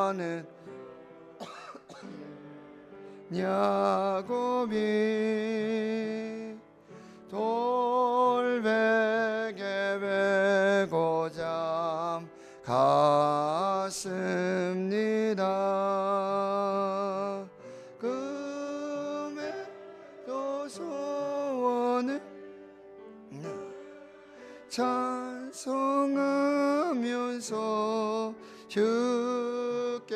가는 야곱이 돌베개 베고 잠 갔습니다. 금에도 소원을 찬송하면서 주께도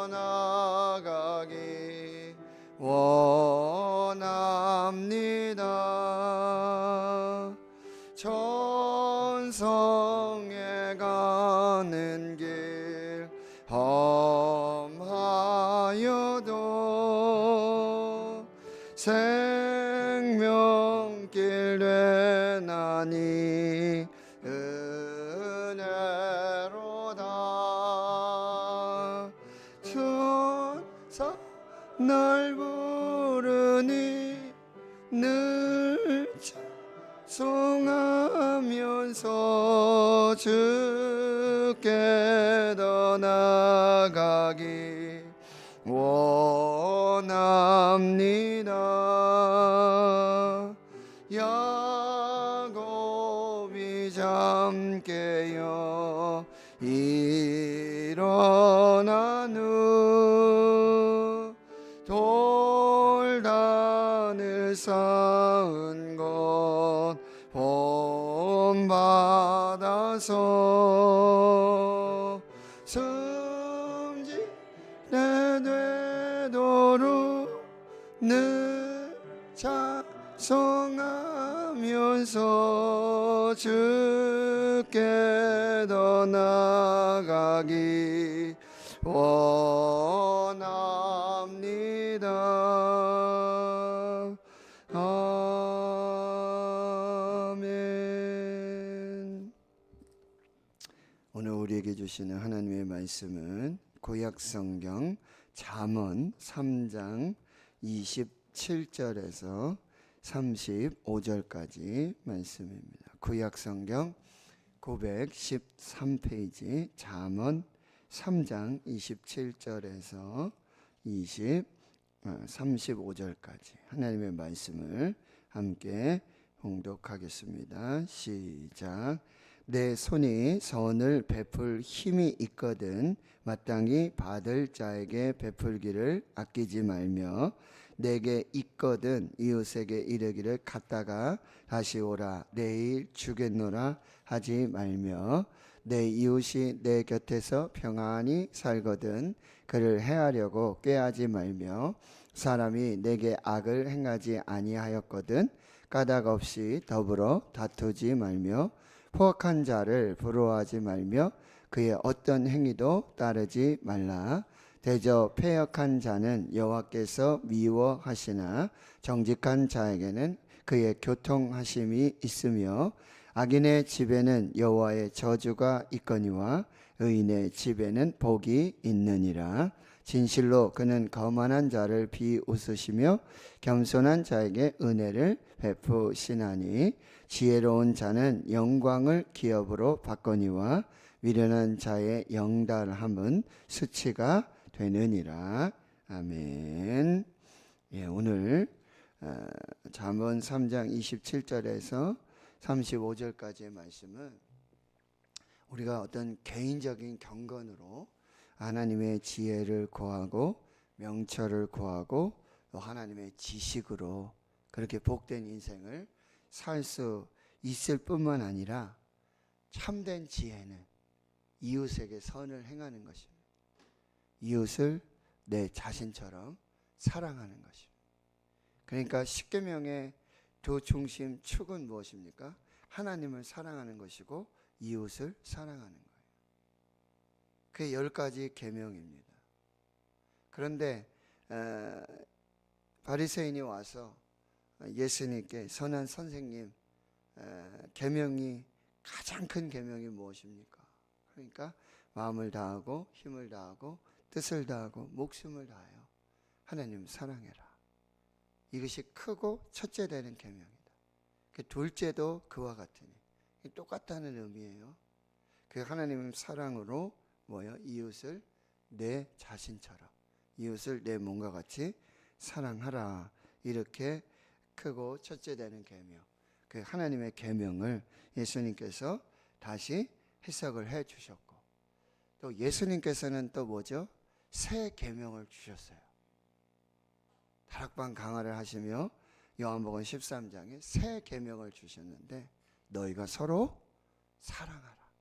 나가기 원합니다. 천성에 가는 길 험하여도 생명길 되나니 은혜로다. 천사 날 부르니 늘 찬송하면서 주께 더 나가기 원합니다. 야곱이 잠 깨어 일어난 후 돌단을 쌓은 것 본받아서 승진에 되도록 늘 찬송하면서 주께 더 나가기 원합니다. 아멘. 오늘 우리에게 주시는 하나님의 말씀은 구약성경 잠언 3장 27절에서 35절까지 말씀입니다. 구약성경 913페이지 잠언 3장 27절에서 35절까지 하나님의 말씀을 함께 봉독하겠습니다. 시작. 내 손이 선을 베풀 힘이 있거든 마땅히 받을 자에게 베풀기를 아끼지 말며 내게 있거든 이웃에게 이르기를 갔다가 다시 오라 내일 주겠노라 하지 말며 내 이웃이 내 곁에서 평안히 살거든 그를 해하려고 꾀하지 말며 사람이 내게 악을 행하지 아니하였거든 까닭 없이 더불어 다투지 말며 포악한 자를 부러워하지 말며 그의 어떤 행위도 따르지 말라. 대저 패역한 자는 여호와께서 미워하시나 정직한 자에게는 그의 교통하심이 있으며 악인의 집에는 여호와의 저주가 있거니와 의인의 집에는 복이 있느니라. 진실로 그는 거만한 자를 비웃으시며 겸손한 자에게 은혜를 베푸시나니 지혜로운 자는 영광을 기업으로 받거니와 미련한 자의 영달함은 수치가 되느니라. 아멘. 예, 오늘 잠언 3장 27절에서 35절까지의 말씀은 우리가 어떤 개인적인 경건으로 하나님의 지혜를 구하고 명철을 구하고 또 하나님의 지식으로 그렇게 복된 인생을 살 수 있을 뿐만 아니라 참된 지혜는 이웃에게 선을 행하는 것입니다. 이웃을 내 자신처럼 사랑하는 것입니다. 그러니까 십계명의 두 중심 축은 무엇입니까? 하나님을 사랑하는 것이고 이웃을 사랑하는 거예요. 그게 10가지 계명입니다. 그런데 바리새인이 와서 예수님께 선한 선생님, 계명이 가장 큰 계명이 무엇입니까? 그러니까 마음을 다하고 힘을 다하고 뜻을 다하고 목숨을 다하여 하나님 사랑해라. 이것이 크고 첫째 되는 계명이다. 둘째도 그와 같으니 똑같다는 의미예요. 그 하나님 사랑으로 이웃을 내 자신처럼 이웃을 내 몸과 같이 사랑하라. 이렇게 크고 첫째 되는 계명, 그 하나님의 계명을 예수님께서 다시 해석을 해 주셨고, 또 예수님께서는 또 뭐죠? 새 계명을 주셨어요. 다락방 강화를 하시며 요한복음 13장에 새 계명을 주셨는데, 너희가 서로 사랑하라.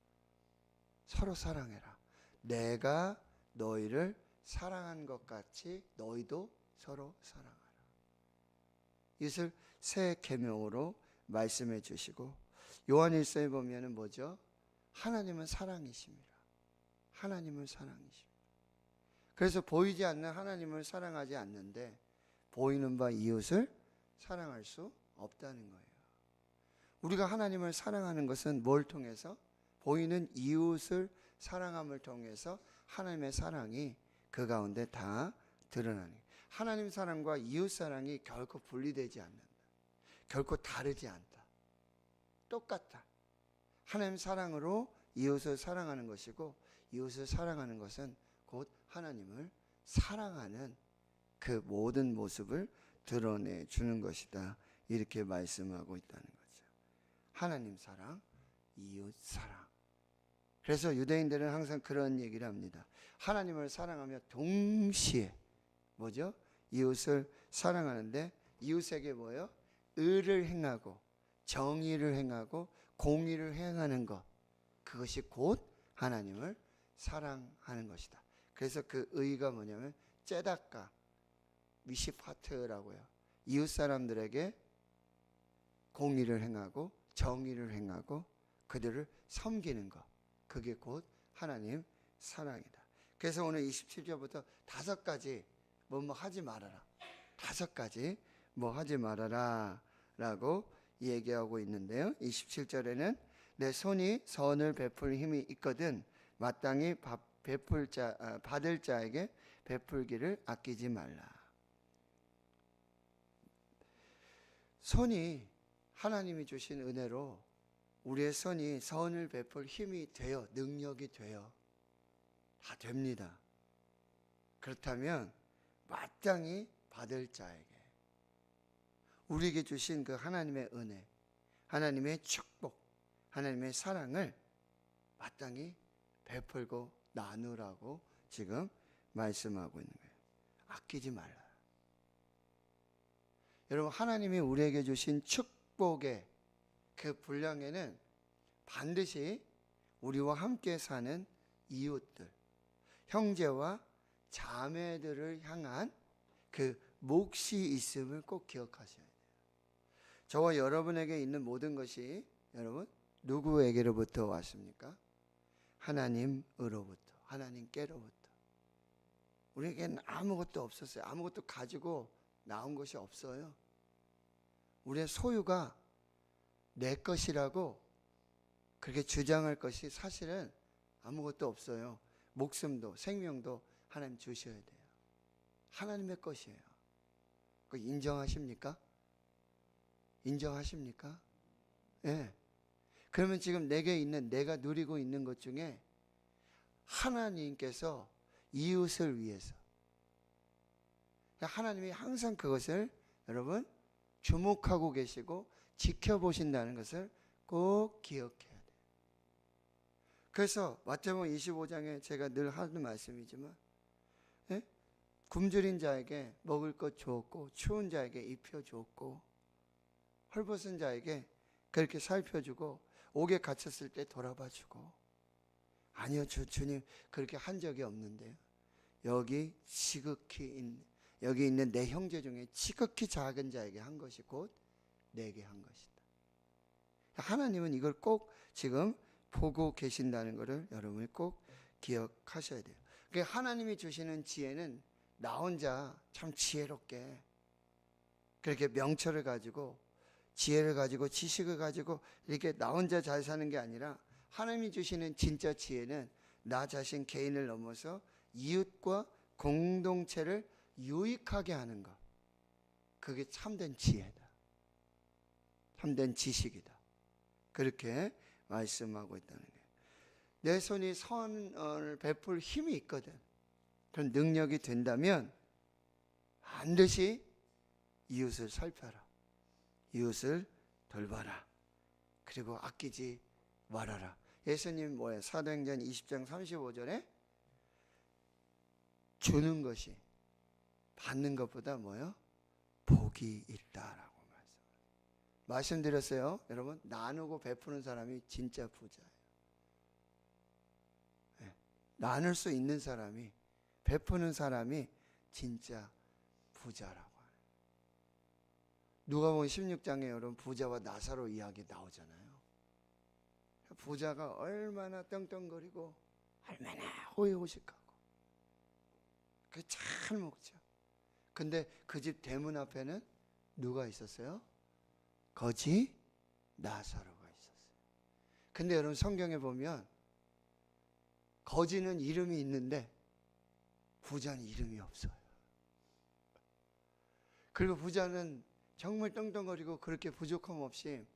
서로 사랑해라. 내가 너희를 사랑한 것 같이 너희도 서로 사랑하라. 이것을 새 계명으로 말씀해 주시고, 요한일서에 보면은 뭐죠? 하나님은 사랑이십니다. 하나님은 사랑이십니다. 그래서 보이지 않는 하나님을 사랑하지 않는데 보이는 바 이웃을 사랑할 수 없다는 거예요. 우리가 하나님을 사랑하는 것은 뭘 통해서? 보이는 이웃을 사랑함을 통해서 하나님의 사랑이 그 가운데 다 드러나는 거예요. 하나님 사랑과 이웃 사랑이 결코 분리되지 않는다. 결코 다르지 않다. 똑같다. 하나님 사랑으로 이웃을 사랑하는 것이고, 이웃을 사랑하는 것은 곧 하나님을 사랑하는 그 모든 모습을 드러내 주는 것이다. 이렇게 말씀하고 있다는 거죠. 하나님 사랑, 이웃 사랑. 그래서 유대인들은 항상 그런 얘기를 합니다. 하나님을 사랑하며 동시에 뭐죠? 이웃을 사랑하는데, 이웃에게 뭐예요? 의를 행하고 정의를 행하고 공의를 행하는 것, 그것이 곧 하나님을 사랑하는 것이다. 그래서 그 의가 뭐냐면 째다까 미시파트라고요. 이웃 사람들에게 공의를 행하고 정의를 행하고 그들을 섬기는 것, 그게 곧 하나님 사랑이다. 그래서 오늘 27절부터 5가지 뭐 하지 말아라, 5가지 뭐 하지 말아라 라고 얘기하고 있는데요. 27절에는 내 손이 선을 베풀 힘이 있거든 마땅히 받을 자에게 베풀기를 아끼지 말라. 손이 하나님이 주신 은혜로 우리의 손이 선을 베풀 힘이 되어, 능력이 되어 다 됩니다. 그렇다면 마땅히 받을 자에게 우리에게 주신 그 하나님의 은혜, 하나님의 축복, 하나님의 사랑을 마땅히 베풀고 나누라고 지금 말씀하고 있는 거예요. 아끼지 말라. 여러분, 하나님이 우리에게 주신 축복의 그 분량에는 반드시 우리와 함께 사는 이웃들, 형제와 자매들을 향한 그 몫이 있음을 꼭 기억하셔야 돼요. 저와 여러분에게 있는 모든 것이 여러분 누구에게로부터 왔습니까? 하나님으로부터, 하나님께로부터. 우리에게는 아무것도 없었어요. 아무것도 가지고 나온 것이 없어요. 우리의 소유가 내 것이라고 그렇게 주장할 것이 사실은 아무것도 없어요. 목숨도 생명도 하나님 주셔야 돼요. 하나님의 것이에요. 그거 인정하십니까? 인정하십니까? 예. 네. 그러면 지금 내게 있는, 내가 누리고 있는 것 중에 하나님께서 이웃을 위해서, 하나님이 항상 그것을 여러분 주목하고 계시고 지켜보신다는 것을 꼭 기억해야 돼요. 그래서 마태복음 25장에 제가 늘 하는 말씀이지만, 예? 굶주린 자에게 먹을 것 주었고 추운 자에게 입혀 주었고 헐벗은 자에게 그렇게 살펴주고 옥에 갇혔을 때 돌아봐 주고. 아니요, 주님 그렇게 한 적이 없는데요. 여기 여기 있는 내 형제 중에 지극히 작은 자에게 한 것이 곧 내게 한 것이다. 하나님은 이걸 꼭 지금 보고 계신다는 것을 여러분이 꼭 기억하셔야 돼요. 그러니까 하나님이 주시는 지혜는 나 혼자 참 지혜롭게 그렇게 명철을 가지고 지혜를 가지고 지식을 가지고 이렇게 나 혼자 잘 사는 게 아니라, 하나님이 주시는 진짜 지혜는 나 자신 개인을 넘어서 이웃과 공동체를 유익하게 하는 것, 그게 참된 지혜다. 참된 지식이다. 그렇게 말씀하고 있다는 거예요. 내 손이 선을 베풀 힘이 있거든. 그런 능력이 된다면 반드시 이웃을 살펴라. 이웃을 돌봐라. 그리고 아끼지 말아라. 예수님 뭐예요? 사도행전 20장 35절에 주는 것이 받는 것보다 뭐예요? 복이 있다라고 말씀드렸어요. 여러분, 나누고 베푸는 사람이 진짜 부자예요. 네. 나눌 수 있는 사람이, 베푸는 사람이 진짜 부자라고 해요. 누가복음 16장에 여러분 부자와 나사로 이야기 나오잖아요. 부자가 얼마나 떵떵거리고 얼마나 호의호식하고 그 잘 먹죠. 근데 그 집 대문 앞에는 누가 있었어요? 거지 나사로가 있었어요. 근데 여러분 성경에 보면 거지는 이름이 있는데 부자는 이름이 없어요. 그리고 부자는 정말 떵떵거리고 그렇게 부족함 없이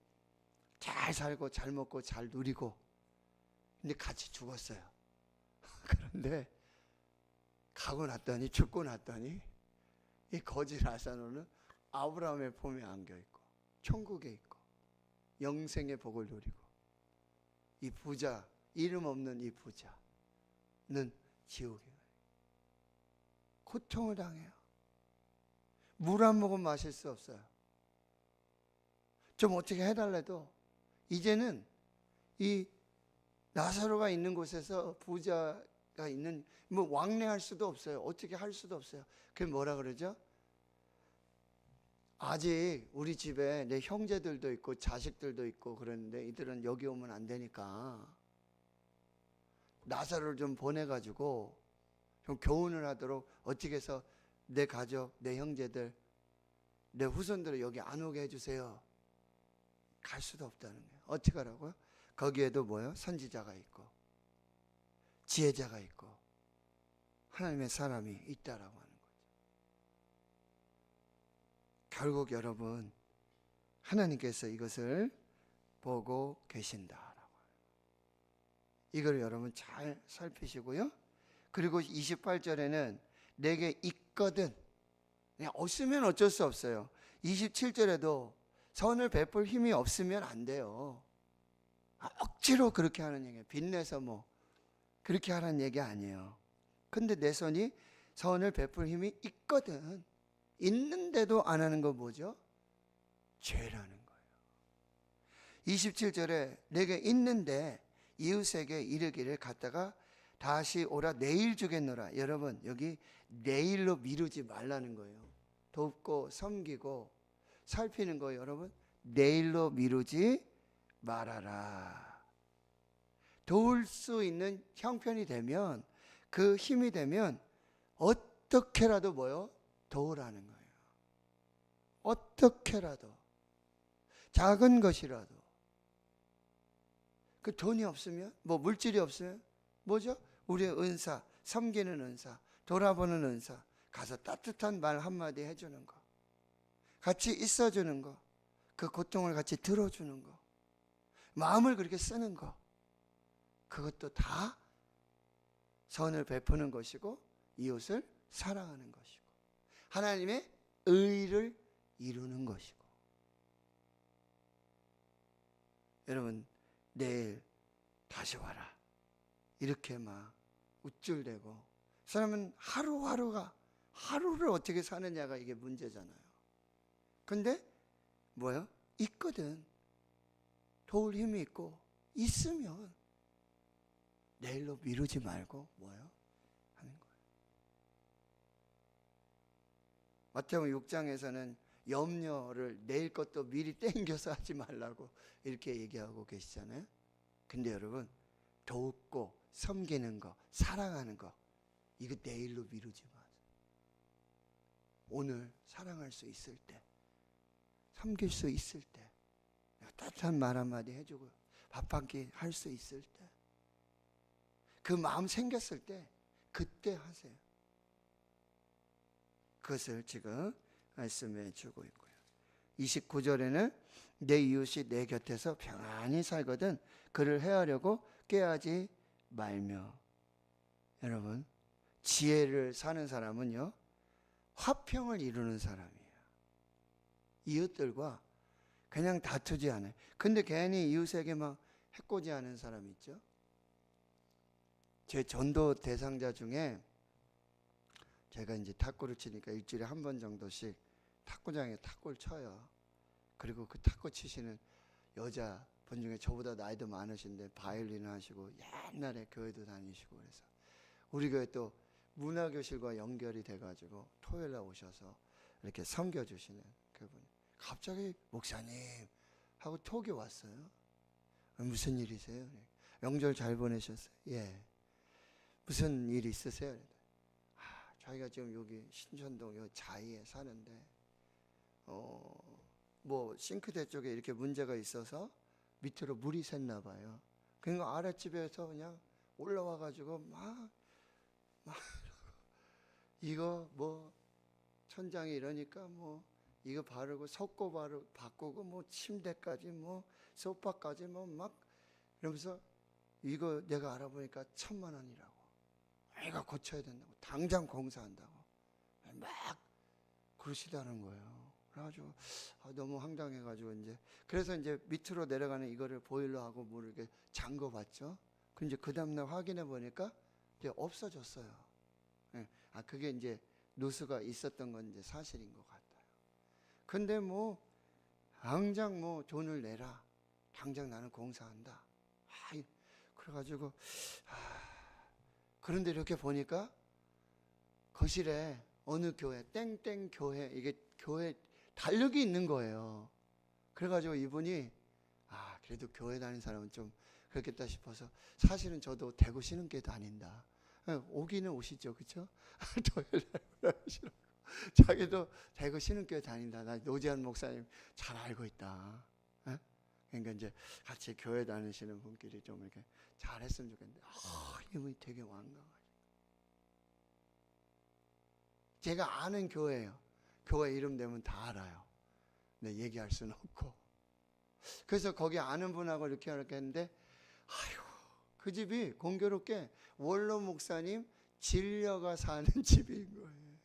잘 살고 잘 먹고 잘 누리고, 근데 같이 죽었어요. 그런데 가고 났더니, 죽고 났더니 이 거지 나사로는 아브라함의 품에 안겨있고 천국에 있고 영생의 복을 누리고, 이 부자, 이름 없는 이 부자는 지옥에 가요. 고통을 당해요. 물 한 모금 마실 수 없어요. 좀 어떻게 해달래도 이제는 이 나사로가 있는 곳에서 부자가 있는, 뭐 왕래할 수도 없어요. 어떻게 할 수도 없어요. 그게 뭐라 그러죠? 아직 우리 집에 내 형제들도 있고 자식들도 있고 그러는데 이들은 여기 오면 안 되니까 나사로를 좀 보내가지고 좀 교훈을 하도록 어떻게 해서 내 가족, 내 형제들, 내 후손들을 여기 안 오게 해주세요. 갈 수도 없다는 거예요. 어떻게 하라고요? 거기에도 뭐예요? 선지자가 있고 지혜자가 있고 하나님의 사람이 있다라고 하는 거죠. 결국 여러분, 하나님께서 이것을 보고 계신다라고 해요. 이걸 여러분 잘 살피시고요. 그리고 28절에는 내게 있거든, 그냥 없으면 어쩔 수 없어요. 27절에도 선을 베풀 힘이 없으면 안 돼요. 억지로 그렇게 하는 얘기예요. 빚내서 뭐 그렇게 하라는 얘기 아니에요. 근데 내 손이 선을 베풀 힘이 있거든, 있는데도 안 하는 건 뭐죠? 죄라는 거예요. 27절에 내게 있는데 이웃에게 이르기를 갔다가 다시 오라, 내일 주겠노라. 여러분, 여기 내일로 미루지 말라는 거예요. 돕고 섬기고 살피는 거 여러분 내일로 미루지 말아라. 도울 수 있는 형편이 되면, 그 힘이 되면 어떻게라도 뭐요? 도우라는 거예요. 어떻게라도, 작은 것이라도. 그 돈이 없으면, 뭐 물질이 없으면 뭐죠? 우리의 은사, 섬기는 은사, 돌아보는 은사, 가서 따뜻한 말 한마디 해주는 거, 같이 있어주는 거, 그 고통을 같이 들어주는 거, 마음을 그렇게 쓰는 거, 그것도 다 선을 베푸는 것이고 이웃을 사랑하는 것이고 하나님의 의를 이루는 것이고. 여러분, 내일 다시 와라 이렇게 막 우쭐대고, 사람은 하루를 어떻게 사느냐가 이게 문제잖아요. 근데 뭐요? 있거든, 도울 힘이 있고 있으면 내일로 미루지 말고 뭐요? 하는 거예요. 마태복음 6장에서는 염려를 내일 것도 미리 땡겨서 하지 말라고 이렇게 얘기하고 계시잖아요. 근데 여러분, 돕고 섬기는 거, 사랑하는 거, 이거 내일로 미루지 마세요. 오늘 사랑할 수 있을 때, 섬길 수 있을 때, 따뜻한 말 한마디 해주고 밥 한 끼 할 수 있을 때, 그 마음 생겼을 때 그때 하세요. 그것을 지금 말씀해 주고 있고요. 29절에는 내 이웃이 내 곁에서 평안히 살거든 그를 해하려고 꾀하지 말며. 여러분, 지혜를 사는 사람은요, 화평을 이루는 사람이에요. 이웃들과 그냥 다투지 않아요. 근데 괜히 이웃에게 막 해코지하는 사람 있죠. 제 전도 대상자 중에 제가 이제 탁구를 치니까 일주일에 한 번 정도씩 탁구장에 탁구를 쳐요. 그리고 그 탁구 치시는 여자 분 중에 저보다 나이도 많으신데 바이올린 하시고 옛날에 교회도 다니시고, 그래서 우리 교회 또 문화교실과 연결이 돼가지고 토요일에 오셔서 이렇게 섬겨주시는 그분, 갑자기 목사님 하고 톡이 왔어요. 무슨 일이세요? 명절 잘 보내셨어요? 예. 무슨 일 있으세요? 자기가 지금 여기 신천동 요 자이에 사는데 뭐 싱크대 쪽에 이렇게 문제가 있어서 밑으로 물이 샜나 봐요. 그러니까 아랫집에서 그냥 올라와 가지고 막 이거 뭐 천장이 이러니까 뭐 이거 바르고 석고 바꾸고 뭐 침대까지 뭐 소파까지 뭐 막 이러면서 이거 내가 알아보니까 1,000,000원이라고. 이거 고쳐야 된다고. 당장 공사한다고. 막 그러시다는 거예요. 그래가지고 너무 황당해가지고 이제 그래서 이제 밑으로 내려가는 이거를 보일러하고 물을 이렇게 잠궈봤죠. 그 이제 그 다음날 확인해 보니까 이제 없어졌어요. 예. 그게 이제 누수가 있었던 건 이제 사실인 것 같아요. 근데 뭐 당장 뭐 돈을 내라. 당장 나는 공사한다. 그래가지고 그런데 이렇게 보니까 거실에 어느 교회 땡땡 교회 이게 교회 달력이 있는 거예요. 그래가지고 이분이 그래도 교회 다니는 사람은 좀 그렇겠다 싶어서, 사실은 저도 대구 신흥교회 다닌다. 오기는 오시죠, 그렇죠? 토요일 날 오시라고. 자기도 대구 신흥교회 다닌다. 나 노지한 목사님 잘 알고 있다. 그러니까 이제 같이 교회 다니시는 분끼리 좀 이렇게 잘했으면 좋겠는데 이분이 되게 완강하죠. 제가 아는 교회예요. 교회 이름 되면 다 알아요. 근데 얘기할 수는 없고. 그래서 거기 아는 분하고 이렇게 했는데 그 집이 공교롭게 원로 목사님 진려가 사는 집인 거예요.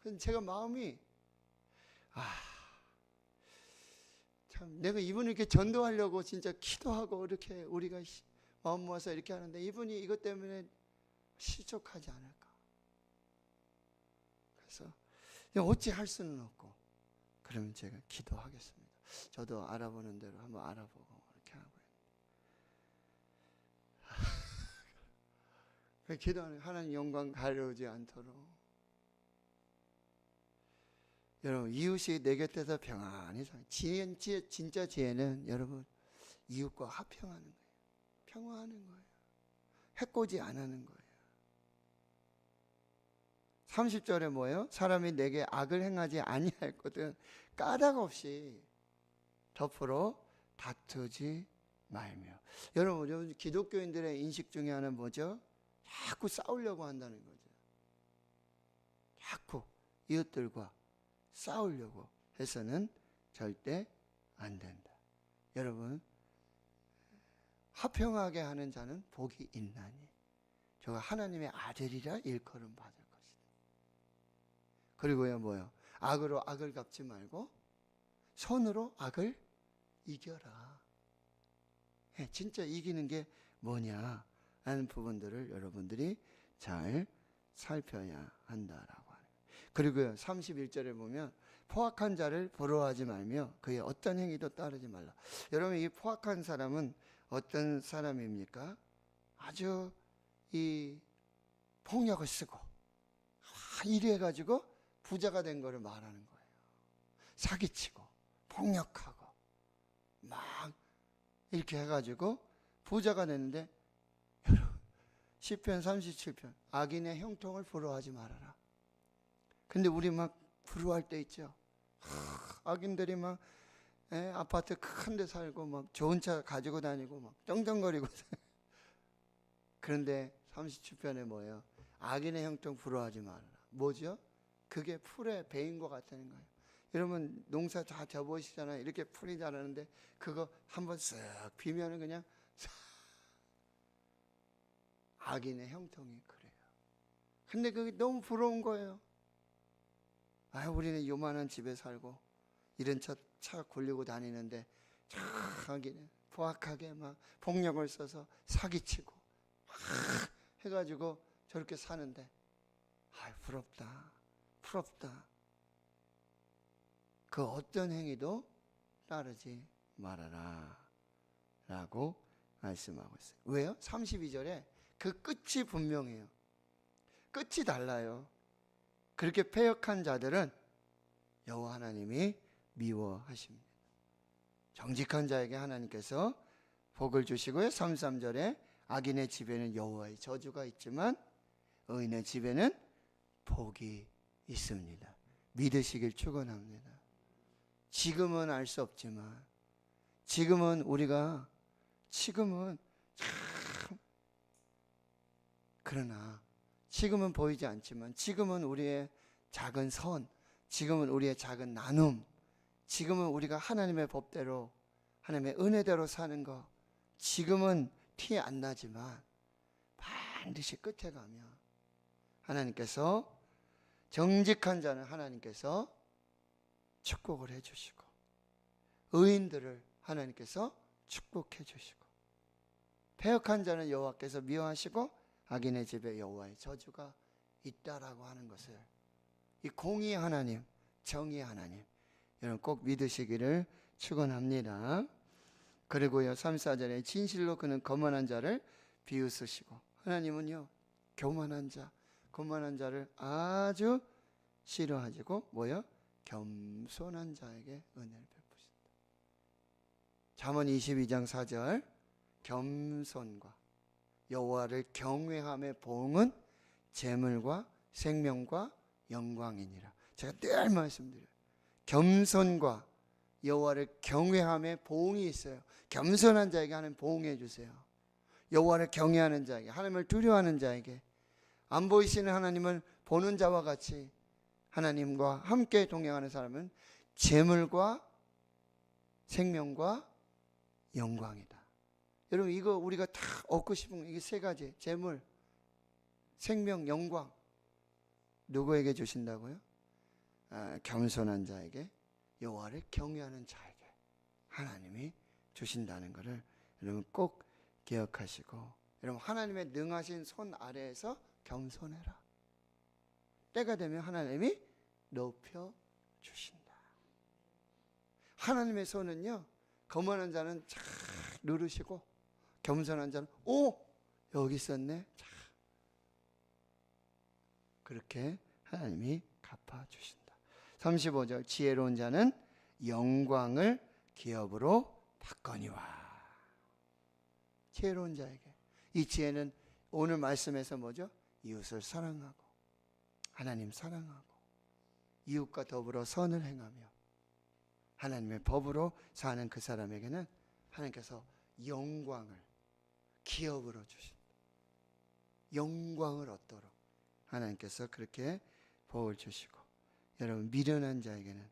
그래서 제가 마음이 참 내가 이분을 이렇게 전도하려고 진짜 기도하고 이렇게 우리가 마음 모아서 이렇게 하는데 이분이 이것 때문에 실족하지 않을까. 그래서 어찌 할 수는 없고, 그러면 제가 기도하겠습니다. 저도 알아보는 대로 한번 알아보고 이렇게 하고요. 기도하는 하나님 영광 가려우지 않도록. 여러분, 이웃이 내 곁에서 평안히 살아요. 진짜 지혜는 여러분 이웃과 화평하는 거예요. 평화하는 거예요. 해코지 안 하는 거예요. 30절에 뭐예요? 사람이 내게 악을 행하지 아니할거든 까닭 없이 덮으로 다투지 말며. 여러분 기독교인들의 인식 중에 하나는 뭐죠? 자꾸 싸우려고 한다는 거죠. 자꾸 이웃들과 싸우려고 해서는 절대 안 된다. 여러분, 화평하게 하는 자는 복이 있나니 저가 하나님의 아들이라 일컬음 받을 것이다. 그리고요 뭐요? 악으로 악을 갚지 말고 선으로 악을 이겨라. 진짜 이기는 게 뭐냐 하는 부분들을 여러분들이 잘 살펴야 한다라고 하는. 그리고요 31절에 보면 포악한 자를 부러워하지 말며 그의 어떤 행위도 따르지 말라. 여러분, 이 포악한 사람은 어떤 사람입니까? 아주 이 폭력을 쓰고 이래가지고 부자가 된 거를 말하는 거예요. 사기치고 폭력하고 막 이렇게 해가지고 부자가 됐는데, 여러분 시편 37편 악인의 형통을 부러워하지 말아라. 근데 우리 막 부러워할 때 있죠. 악인들이 막 아파트 큰 데 살고 막 좋은 차 가지고 다니고 막 쩡쩡거리고 그런데 37편에 뭐예요? 악인의 형통 부러워하지 말아라. 뭐죠? 그게 풀에 베인 것 같다는 거예요. 여러분 농사 다 져보시잖아요. 이렇게 풀이 자라는데 그거 한번 쓱 비면은 그냥 악인의 형통이 그래요. 근데 그게 너무 부러운 거예요. 아, 우리는 요만한 집에 살고 이런 차 굴리고 다니는데 자기는 포악하게 막 폭력을 써서 사기치고 막 해가지고 저렇게 사는데, 아, 부럽다, 부럽다. 그 어떤 행위도 따르지 말아라 라고 말씀하고 있어요. 왜요? 32절에 그 끝이 분명해요. 끝이 달라요. 그렇게 패역한 자들은 여호와 하나님이 미워하십니다. 정직한 자에게 하나님께서 복을 주시고요. 33절에 악인의 집에는 여호와의 저주가 있지만 의인의 집에는 복이 있습니다. 믿으시길 축원합니다. 지금은 알 수 없지만, 지금은 참, 그러나 지금은 보이지 않지만, 지금은 우리의 작은 선, 지금은 우리의 작은 나눔, 지금은 우리가 하나님의 법대로, 하나님의 은혜대로 사는 거, 지금은 티 안 나지만 반드시 끝에 가면 하나님께서, 정직한 자는 하나님께서 축복을 해주시고, 의인들을 하나님께서 축복해 주시고, 패역한 자는 여호와께서 미워하시고 악인의 집에 여호와의 저주가 있다라고 하는 것을, 이 공의의 하나님, 정의의 하나님, 여러분 꼭 믿으시기를 축원합니다. 그리고요, 34절에 진실로 그는 거만한 자를 비웃으시고, 하나님은요 교만한 자, 거만한 자를 아주 싫어하시고 뭐요? 겸손한 자에게 은혜를 베푸신다. 잠언 22장 4절, 겸손과 여호와를 경외함의 보응은 재물과 생명과 영광이니라. 제가 늘 말씀드려요. 겸손과 여호와를 경외함의 보응이 있어요. 겸손한 자에게 하나님 보응해 주세요. 여호와를 경외하는 자에게, 하나님을 두려워하는 자에게, 안 보이시는 하나님을 보는 자와 같이 하나님과 함께 동행하는 사람은 재물과 생명과 영광이다. 여러분, 이거 우리가 다 얻고 싶은 이게 세 가지, 재물, 생명, 영광, 누구에게 주신다고요? 겸손한 자에게, 여호와를 경외하는 자에게 하나님이 주신다는 것을 여러분 꼭 기억하시고, 여러분 하나님의 능하신 손 아래에서 겸손해라. 때가 되면 하나님이 높여 주신다. 하나님의 손은요, 거만한 자는 쫙 누르시고, 겸손한 자는 오, 여기 있었네, 자, 그렇게 하나님이 갚아주신다. 35절, 지혜로운 자는 영광을 기업으로 받거니와. 지혜로운 자에게, 이 지혜는 오늘 말씀에서 뭐죠? 이웃을 사랑하고, 하나님 사랑하고, 이웃과 더불어 선을 행하며 하나님의 법으로 사는 그 사람에게는 하나님께서 영광을 기업으로 주신다. 영광을 얻도록 하나님께서 그렇게 복을 주시고, 여러분 미련한 자에게는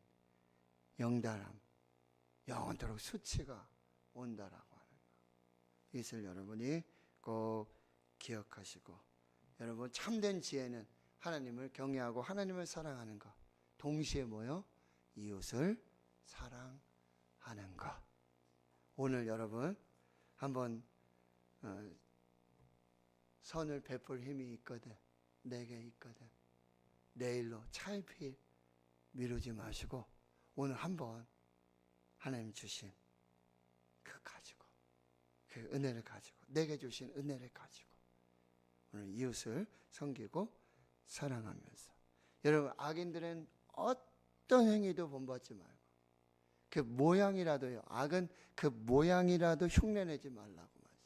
영달함, 영원토록 수치가 온다라고 하는 것, 이것을 여러분이 꼭 기억하시고, 여러분 참된 지혜는 하나님을 경외하고 하나님을 사랑하는 것, 동시에 뭐요? 이웃을 사랑하는 것. 오늘 여러분 한번 선을 베풀 힘이 있거든, 내게 있거든, 내일로 차일피일 미루지 마시고 오늘 한번 하나님 주신 그 가지고, 그 은혜를 가지고, 내게 주신 은혜를 가지고 오늘 이웃을 섬기고 사랑하면서, 여러분 악인들은 어떤 행위도 본받지 말고, 그 모양이라도요, 악은 그 모양이라도 흉내내지 말라고 말씀하세요.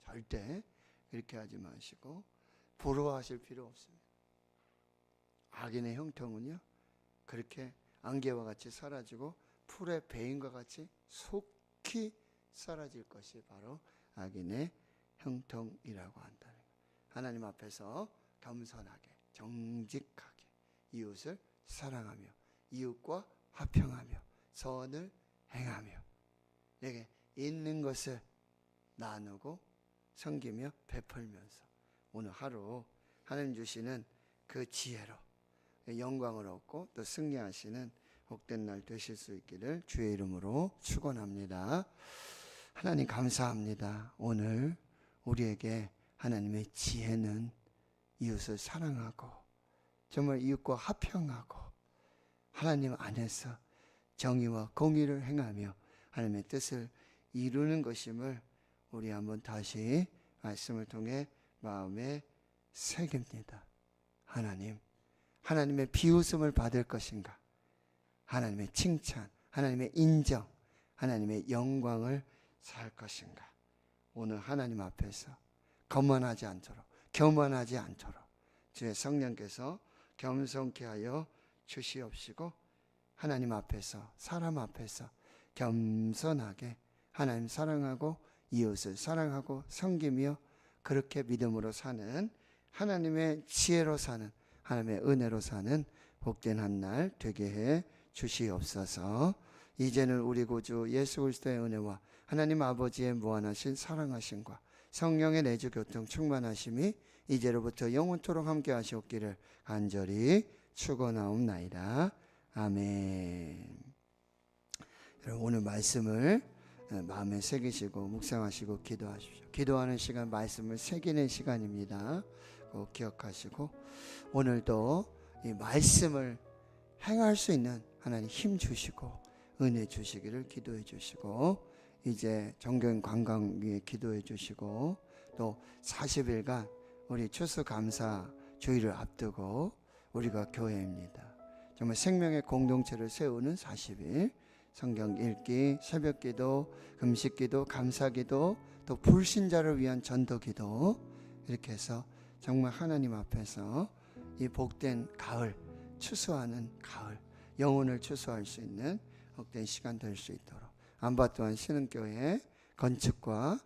절대 그렇게 하지 마시고 부러워하실 필요 없습니다. 악인의 형통은요, 그렇게 안개와 같이 사라지고 풀의 배임과 같이 속히 사라질 것이 바로 악인의 형통이라고 한다는 거예요. 하나님 앞에서 겸손하게, 정직하게 이웃을 사랑하며 이웃과 화평하며 선을 행하며 내게 있는 것을 나누고 섬기며 베풀면서 오늘 하루 하나님 주시는 그 지혜로 영광을 얻고 또 승리하시는 복된 날 되실 수 있기를 주의 이름으로 축원합니다. 하나님 감사합니다. 오늘 우리에게 하나님의 지혜는 이웃을 사랑하고 정말 이웃과 화평하고 하나님 안에서 정의와 공의를 행하며 하나님의 뜻을 이루는 것임을 우리 한번 다시 말씀을 통해 마음에 새깁니다. 하나님의 비웃음을 받을 것인가? 하나님의 칭찬, 하나님의 인정, 하나님의 영광을 살 것인가? 오늘 하나님 앞에서 거만하지 않도록, 교만하지 않도록 주의 성령께서 겸손케 하여 주시옵시고 하나님 앞에서, 사람 앞에서 겸손하게 하나님 사랑하고 이웃을 사랑하고 섬기며 그렇게 믿음으로 사는 하나님의 지혜로 사는 하나님의 은혜로 사는 복된 한 날 되게 해 주시옵소서. 이제는 우리 구주 예수 그리스도의 은혜와 하나님 아버지의 무한하신 사랑하심과 성령의 내주 교통 충만하심이 이제로부터 영원토록 함께 하시옵기를 간절히 축원하옵나이다. 아멘. 여러분 오늘 말씀을 마음에 새기시고 묵상하시고 기도하십시오. 기도하는 시간, 말씀을 새기는 시간입니다. 꼭 기억하시고 오늘도 이 말씀을 행할 수 있는 하나님 힘 주시고 은혜 주시기를 기도해 주시고 이제 정경 관광 위에 기도해 주시고 또 40일간 우리 추수감사 주일을 앞두고 우리가 교회입니다. 정말 생명의 공동체를 세우는 40일 성경 읽기, 새벽기도, 금식기도, 감사기도, 또 불신자를 위한 전도기도 이렇게 해서 정말 하나님 앞에서 이 복된 가을, 추수하는 가을, 영혼을 추수할 수 있는 복된 시간 될 수 있도록 안바 또한 신흥교회 건축과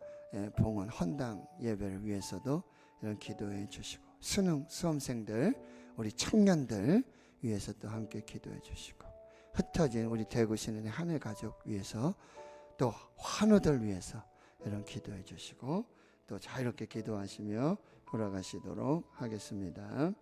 봉헌 헌당 예배를 위해서도 이런 기도해 주시고 수험생들, 우리 청년들 위해서도 함께 기도해 주시고 흩어진 우리 대구 신은의 하늘 가족 위해서 또 환우들 위해서 이런 기도해 주시고 또 자유롭게 기도하시며 돌아가시도록 하겠습니다.